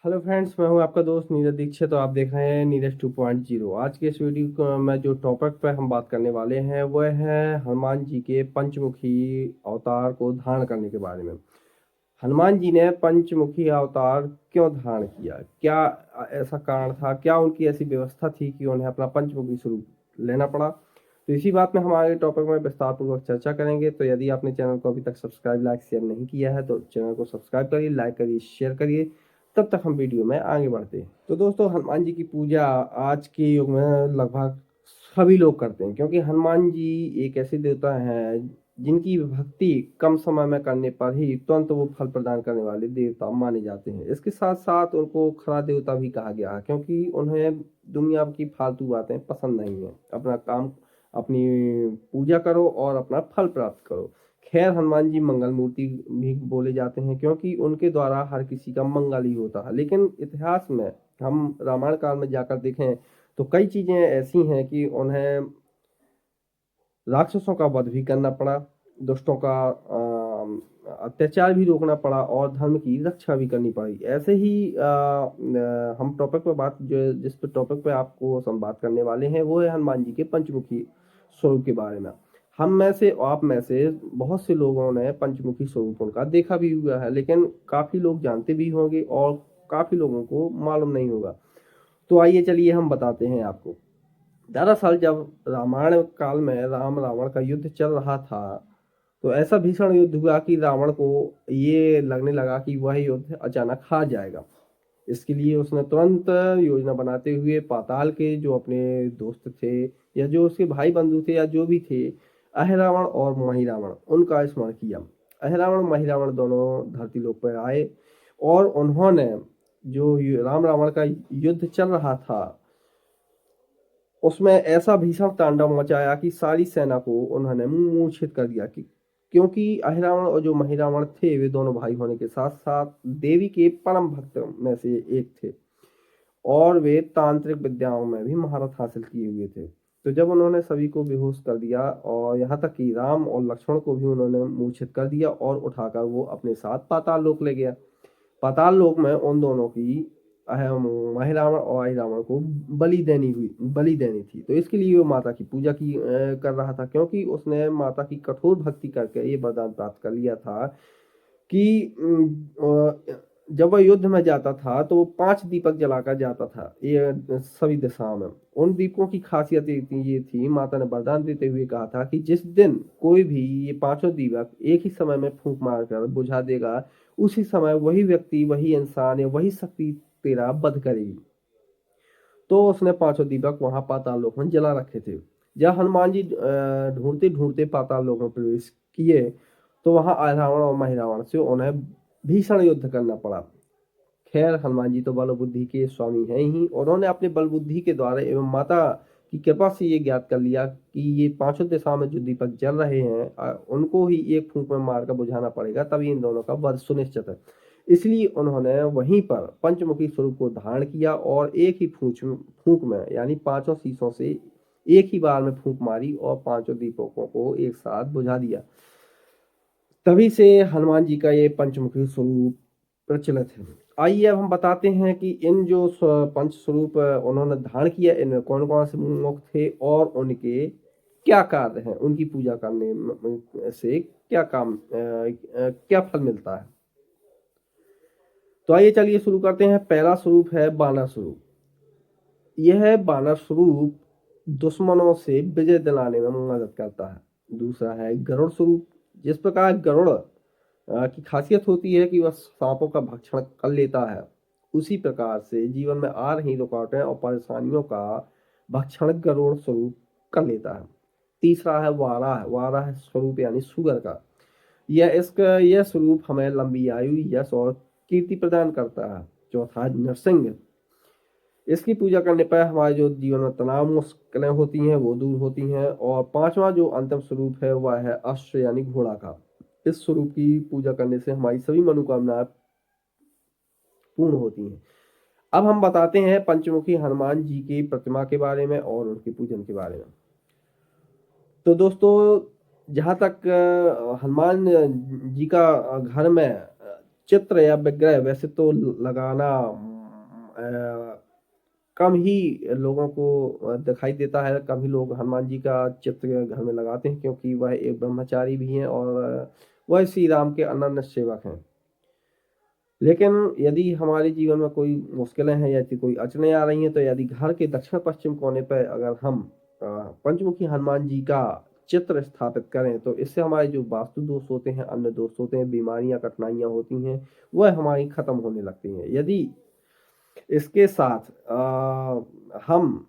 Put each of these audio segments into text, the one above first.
Hello friends, मैं हूं आपका दोस्त नीरज दीक्षित। तो आप देख रहे हैं नीरज 2.0। आज के इस वीडियो में जो टॉपिक पर हम बात करने वाले हैं वह है हनुमान जी के पंचमुखी अवतार को धारण करने के बारे में। हनुमान जी ने पंचमुखी अवतार क्यों धारण किया? क्या ऐसा कारण था? क्या उनकी ऐसी व्यवस्था थी कि उन्हें अपना पंचमुखी स्वरूप लेना पड़ा? तो इसी बात में हमारे टॉपिक में विस्तार पूर्वक चर्चा करेंगे। तो यदि आपने चैनल को अभी तक सब्सक्राइब, लाइक, शेयर नहीं किया है तो चैनल को सब्सक्राइब करिए, लाइक करिए, शेयर करिए। तब तक हम वीडियो में आगे बढ़ते हैं। तो दोस्तों, हनुमान जी की पूजा आज के युग में लगभग सभी लोग करते हैं, क्योंकि हनुमान जी एक ऐसे देवता हैं जिनकी भक्ति कम समय में करने पर ही तुरंत वो फल प्रदान करने वाले देवता माने जाते हैं। इसके साथ साथ उनको खरा देवता भी कहा गया है, क्योंकि उन्हें दुनिया की फालतू बातें पसंद नहीं है। अपना काम, अपनी पूजा करो और अपना फल प्राप्त करो। खैर, हनुमान जी मंगल मूर्ति भी बोले जाते हैं, क्योंकि उनके द्वारा हर किसी का मंगल ही होता है। लेकिन इतिहास में हम रामायण काल में जाकर देखें तो कई चीजें ऐसी हैं कि उन्हें राक्षसों का वध भी करना पड़ा, दुष्टों का अत्याचार भी रोकना पड़ा और धर्म की रक्षा भी करनी पड़ी। ऐसे ही हम टॉपिक पे बात, जो जिस पे टॉपिक पे आपको हम बात करने वाले हैं वो है हनुमान जी के पंचमुखी स्वरूप के बारे में। हम में से, आप में से बहुत से लोगों ने पंचमुखी स्वरूप उनका देखा भी हुआ है, लेकिन काफी लोग जानते भी होंगे और काफी लोगों को मालूम नहीं होगा। तो आइए चलिए हम बताते हैं आपको। दरअसल जब रामायण काल में राम रावण का युद्ध चल रहा था तो ऐसा भीषण युद्ध हुआ कि रावण को ये लगने लगा कि वह युद्ध अचानक हार जाएगा। इसके लिए उसने तुरंत योजना बनाते हुए पाताल के जो अपने दोस्त थे या जो उसके भाई बंधु थे या जो भी थे, अहिरावण और महिरावण, उनका स्मरण किया। अहिरावण महिरावण दोनों धरती लोक पर आए और उन्होंने जो राम रावण का युद्ध चल रहा था उसमें ऐसा भीषण तांडव मचाया कि सारी सेना को उन्होंने मूर्छित कर दिया। कि क्योंकि अहिरावण और जो महिरावण थे वे दोनों भाई होने के साथ साथ देवी के परम भक्त में से एक थे और वे तांत्रिक विद्याओं में भी महारत हासिल किए हुए थे। तो जब उन्होंने सभी को बेहोश कर दिया और यहाँ तक कि राम और लक्ष्मण को भी उन्होंने मूर्छित कर दिया और उठाकर वो अपने साथ पाताल लोक ले गया। पाताल लोक में उन दोनों की महिरावण और अहिरावण को बलि देनी थी। तो इसके लिए वो माता की पूजा कर रहा था, क्योंकि उसने माता की कठोर भक्ति करके ये वरदान प्राप्त कर लिया था कि जब वह युद्ध में जाता था तो वो 5 दीपक जलाकर जाता था ये सभी दिशाओं में। उन दीपकों की खासियत ये थी, माता ने वरदान देते हुए कहा था कि जिस दिन कोई भी ये पांचों दीपक एक ही समय में फूंक मारकर बुझा देगा, उसी समय वही व्यक्ति, वही इंसान या वही शक्ति तेरा वध करेगी। तो उसने पांचों दीपक वहां पाताल लोक में जला रखे थे। जब हनुमान जी ढूंढते ढूंढते पाताल लोक में प्रवेश किए तो वहां रावण और महिरावण से उन्हें भीषण युद्ध करना पड़ा। खैर, हनुमान जी तो बल बुद्धि के स्वामी हैं ही, और उन्होंने अपने बल बुद्धि के द्वारा एवं माता की कृपा से ये ज्ञात कर लिया कि ये पांचों दिशाओं में जो दीपक जल रहे हैं उनको ही एक फूंक में मारकर बुझाना पड़ेगा, तभी इन दोनों का वध सुनिश्चित है। इसलिए उन्होंने वहीं पर पंचमुखी स्वरूप को धारण किया और एक ही फूंक में, यानी पांचों शीशों से एक ही बार में फूंक मारी और पांचों दीपकों को एक साथ बुझा दिया। तभी से हनुमान जी का ये पंचमुखी स्वरूप प्रचलित है। आइए अब हम बताते हैं कि इन जो पंच स्वरूप उन्होंने धारण किया, इनमें कौन कौन से मुख थे और उनके क्या कार्य हैं, उनकी पूजा करने से क्या काम, क्या फल मिलता है। तो आइए चलिए शुरू करते हैं। पहला स्वरूप है बानर स्वरूप। यह बानर स्वरूप दुश्मनों से विजय दिलाने में मदद करता है। दूसरा है गरुड़ स्वरूप। जिस प्रकार गरुड़ की खासियत होती है कि वह सांपों का भक्षण कर लेता है, उसी प्रकार से जीवन में आ रही रुकावटें और परेशानियों का भक्षण गरुड़ स्वरूप कर लेता है। तीसरा है वाराह। वाराह स्वरूप यानी सुगर का। यह स्वरूप हमें लंबी आयु, यश और कीर्ति प्रदान करता है। चौथा है नरसिंह। इसकी पूजा करने पर हमारे जो जीवन में तनाव मुश्किलें होती हैं वो दूर होती हैं। और पांचवा जो अंतिम स्वरूप है वह है अश्व यानी घोड़ा का। इस स्वरूप की पूजा करने से हमारी सभी मनोकामनाएं पूर्ण होती हैं। अब हम बताते हैं पंचमुखी हनुमान जी की प्रतिमा के बारे में और उनके पूजन के बारे में। तो दोस्तों, जहाँ तक हनुमान जी का घर में चित्र या विग्रह वैसे तो लगाना कम ही लोगों को दिखाई देता है, कम ही लोग हनुमान जी का चित्र घर में लगाते हैं, क्योंकि वह एक ब्रह्मचारी भी हैं और वह श्री राम के अनन्य सेवक हैं। लेकिन यदि हमारे जीवन में कोई मुश्किलें हैं या यदि कोई अड़चनें आ रही हैं, तो यदि घर के दक्षिण पश्चिम कोने पर अगर हम पंचमुखी हनुमान जी का चित्र स्थापित करें, तो इससे हमारे जो वास्तु दोष होते हैं, अन्य दोष होते हैं, बीमारियां कठिनाइयां होती हैं, वह हमारी खत्म होने लगती हैं। यदि इसके साथ हम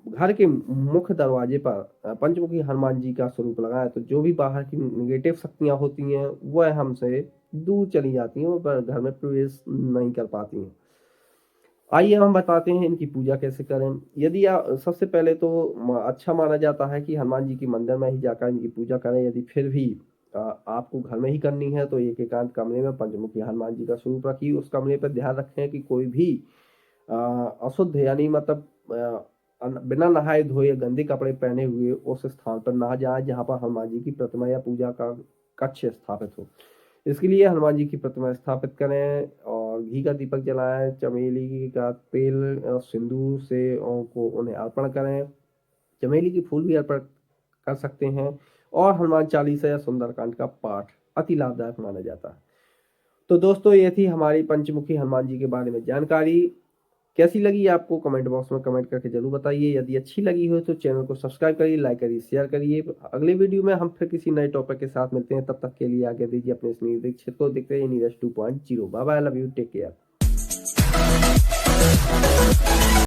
घर के मुख्य दरवाजे पर पंचमुखी हनुमान जी का स्वरूप लगाएं, तो जो भी बाहर की नेगेटिव शक्तियां होती हैं वह हमसे दूर चली जाती हैं, वो घर में प्रवेश नहीं कर पाती हैं। आइए हम बताते हैं इनकी पूजा कैसे करें। यदि आप सबसे पहले तो अच्छा माना जाता है कि हनुमान जी की मंदिर में ही जाकर इनकी पूजा करें। यदि फिर भी आपको घर में ही करनी है, तो एक एकांत कमरे में पंचमुखी हनुमान जी का स्वरूप रखिए। उस कमरे पर ध्यान रखें कि कोई भी अशुद्ध यानी मतलब बिना नहाए धोए गंदे कपड़े पहने हुए उस स्थान पर ना जाए जहाँ पर हनुमान जी की प्रतिमा या पूजा का कक्ष स्थापित हो। इसके लिए हनुमान जी की प्रतिमा स्थापित करें और घी का दीपक जलाएं, चमेली का तेल और सिंदूर से उन्हें अर्पण करें। चमेली की फूल भी अर्पण कर सकते हैं और हनुमान चालीसा या सुंदरकांड का पाठ अति लाभदायक माना जाता है। तो दोस्तों, ये थी हमारी पंचमुखी हनुमान जी के बारे में जानकारी। कैसी लगी आपको कमेंट बॉक्स में कमेंट करके जरूर बताइए। यदि अच्छी लगी हो तो चैनल को सब्सक्राइब करिए, लाइक करिए, शेयर करिए। अगले वीडियो में हम फिर किसी नए टॉपिक के साथ मिलते हैं। तब तक के लिए आगे दीजिए अपने स्नेह क्षेत्र को देखते रहिए Neeraj 2.0। Bye bye, love you, take care.